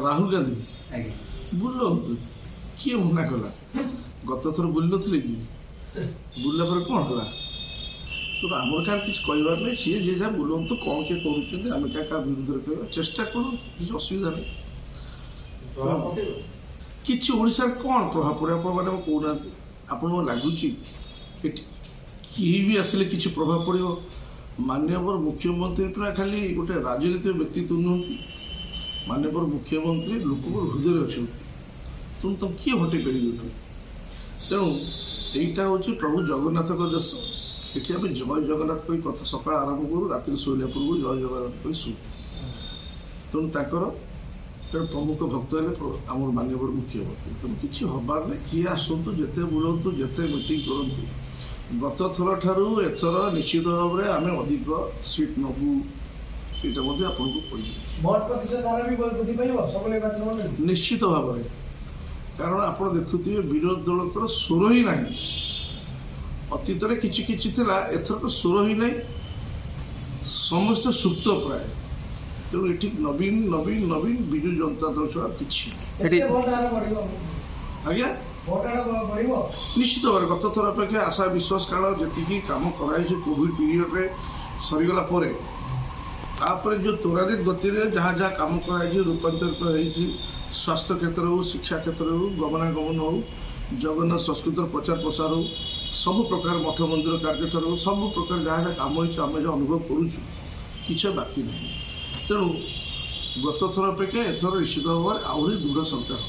राहुल गांधी बुलतु किए मना कला गत थर बुल नी कि बुलला पर कौन है तो आमर क्या किसी कहबार नहीं सी जे जहाँ बुलतु कौन किए कर आम क्या विरुद्ध कह चेष्टा करूँ किसी असुविधा नहीं किसी ओडिशा कौन प्रभाव पड़े आपने कहना आपन लगुच भी आसिले किसी प्रभाव पड़ो माननीय मुख्यमंत्री पूरा खाली गोटे राजनीतिक व्यक्तित्व नुहति माननीय मुख्यमंत्री लोक हृदय अच्छे तुम तुम किए हटे पारे तेणु यहीटा हूँ प्रभु जगन्नाथ देश ये आम जय जगन्नाथ कही कथा सका आरंभ करूँ राति शोला पूर्व जय जगन्नाथ कही शु तेणु तर प्रमुख भक्त है आम माननीय मुख्यमंत्री तेणु किसी हबार नहीं किए आसतु जिते बुलतु जिते मीटिंग करूँ गत थर ठार एथर निश्चित भाव में आम अधिक सीट नबू यहाँ आपको निश्चित भाव में कारण आप देखुए विरोधी दल स्वर ही ना अतीत किसी एथरक स्वर ही ना समस्ते सुप्त प्राय तेणु ये नवीन नवीन नवीन विजु जनता दल छड़ा कि आज्ञा निश्चित भाव गत थर अपेक्षा आशा विश्वास काल जी कम कराई कोविड पीरियड रे सरीगला तापर जो त्वरान्वित गति जहाँ जहाँ कम कराई रूपांतरित हो स्वास्थ्य क्षेत्र हो शिक्षा क्षेत्र हो गमनागमन हो जगन्नाथ संस्कृत प्रचार प्रसार हो सब प्रकार मठ मंदिर कार्य हो सब प्रकार जहाँ जहाँ कम होमें जो अनुभव करुचु किसी बाकी नहीं तेणु गत थर अपेक्षा एथर निश्चित भाव में आहरी दृढ़ सरकार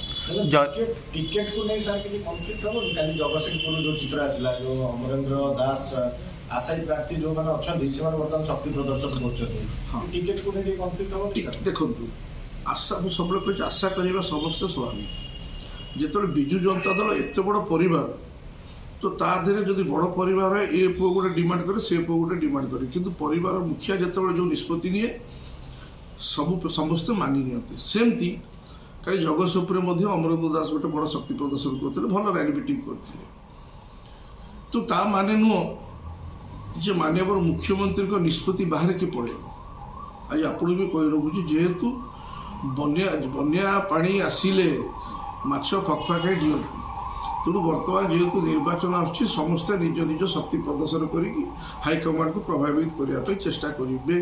टिकेट को नहीं सार किसी कन्फ्लिक्ट हम कल जगतसिंहपुर जो चित्र आसला जो अमरेंद्र दास आशायी प्रार्थी जो मैंने अच्छा बर्तमान शक्ति प्रदर्शन कर टिकेट को नहीं कन्फ्लिक्ट हम देखो आशा मुझे सब कह आशा करवा समस्त स्वाभाविक जो विजु जनता दल एत बड़ परिवार तो ताधे जब बड़ परिवार ए पुओ गोटे डिमांड करे से पुओ गोटे डिमांड करे किंतु परिवार मुखिया जो जो निष्पत्ति निए सब समस्ते मानि नियंती सेमती कल जगतसिंहपुर अमरेंद्र दास गोटे बड़ शक्ति प्रदर्शन करते भल रैली मीटिंग करते तो ता माने नुह जे माननीय मुख्यमंत्री को निष्पत्ति बाहर के पड़े आज आपको भी कही रखुची जेहेतु बन्या पानी आसिले माछ फकफा खाई दिखती तेणु बर्तमान जेहेतु निर्वाचन आसुच्छी समस्ते निज निज शक्ति प्रदर्शन करके हाईकमांड को प्रभावित करने चेष्टा करेंगे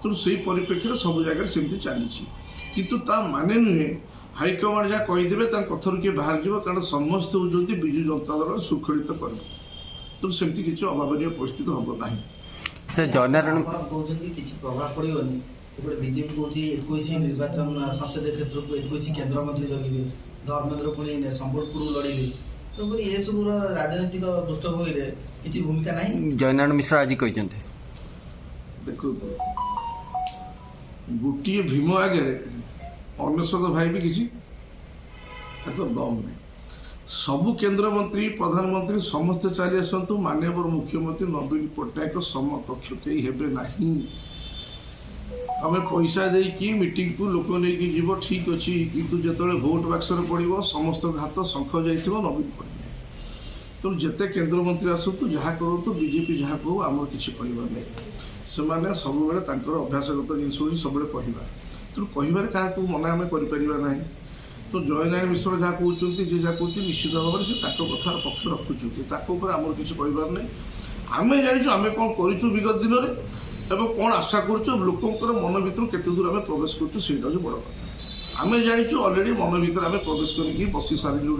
तेणु से परिप्रेक्षी सब जगह सेमती चली किंतु ता माने नुहे हाईकमांड जहाँ कहीदेवे कथर किए बाहर जाव कारण समस्त होती विजु जनता दल सुखलित कर तेणु सेमती किसी अभावन परिस्थिति हम ना किसी प्रभाव पड़ोनी से बीजेपी कौन 21 निर्वाचन संसदीय क्षेत्र को 21 केन्द्र मंत्री जगह धर्मेन्द्र पुणी संबलपुर लड़े तेणुक ये सब राजनीतिक पृष्ठभूमि किसी भूमिका ना जयनारायण मिश्र आज कहते देखो गोटे भीम आगे अनेशत भाई भी किसी दम नहीं सबु केन्द्र मंत्री प्रधानमंत्री समस्ते चली आसतु माननीय मुख्यमंत्री नवीन पट्टनायक समकक्ष कई हेबे नहीं आम पैसा देकी मीटिंग को लोक नहीं जीव ठीक अच्छी किंतु जिते भोट बाक्सर पड़ो समस्त हाथ शंख जा नवीन पट्टनायक तेणु जिते केन्द्रमंत्री आसतु जहाँ करूँ बीजेपी जहाँ कहू आम किसी कहबार नहीं से सब अभ्यासगत जिन सब कहवा तेणु कहबार क्या मना आम कर तो जयनारायण मिश्र जहाँ कहते जहाँ कहते निश्चित भाव में से कथा पक्ष रखुच्च आमर किसी कहबार नहीं आम जाचु आम कौन करूँ विगत दिन में कौन आशा करोर मन भर केत दूर आम प्रवेश करूँ बड़ कथा आम जाचु अलरेडी मन भर आम प्रवेश करके बसी सारू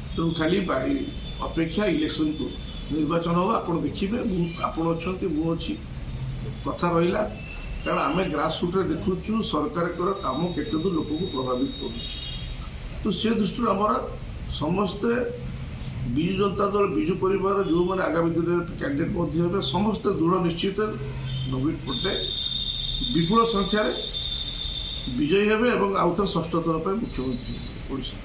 तेणु खाली अपेक्षा इलेक्शन को निर्वाचन हम आप देखिए आपड़ अच्छा मुझे कथा रहा कारण आम ग्रासरूट देखुचु सरकार काम केते दूर लोक को प्रभावित कर तो से दृष्टि आमर समस्ते विजु जनता दल विजु परिवार जो मैंने आगामी दिन में कैंडिडेट समस्ते दृढ़ निश्चित नवीन पट्टनायक विपुल संख्यार विजयी हेबे आउ थे षष्ठ थर पर मुख्यमंत्री ओडिशा।